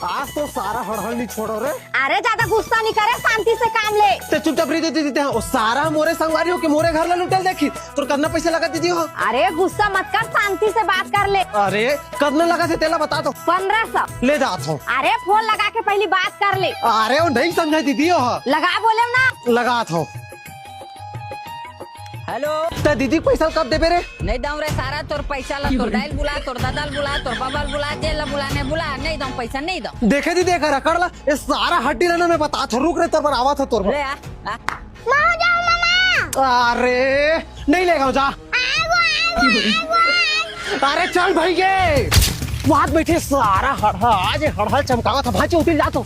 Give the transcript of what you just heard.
आज तो सारा हड़हड़ नहीं छोड़ो रे। अरे ज्यादा गुस्सा नहीं करे, शांति से काम ले। ते चुपचाप रही देते हैं। सारा मोरे संगवारी हो कि मोरे घर ला लुटेल देखी तो कितना पैसे लगा दीदी हो। अरे गुस्सा मत कर, शांति से बात कर ले। अरे कितना लगा से तेला बता दो। 1500 ले जाता हूँ। अरे फोन लगा के पहली बात कर ले। अरे वो नहीं समझा दीदी हो। लगा बोले ना। लगा था। हेलो ते दीदी पैसा कब देबे रे? नहीं दऊं रे सारा तोर पैसा ला, तोर दाल बुला, तोर दादल बुला, तोर बाबल बुला, जेल बुलाने बुला, नहीं दऊं पैसा, नहीं दऊं। देखे दी देखा रखड़ ला ये सारा हड्डी रहना मैं बता था। रुक रे तोर पर आवा था तोर ले आ मामा। अरे नहीं लेगा जा। अरे चल भाई ये वहां बैठे सारा हड़हड़ आज हड़हड़ चमकावा था। भाजी उतर जा तो।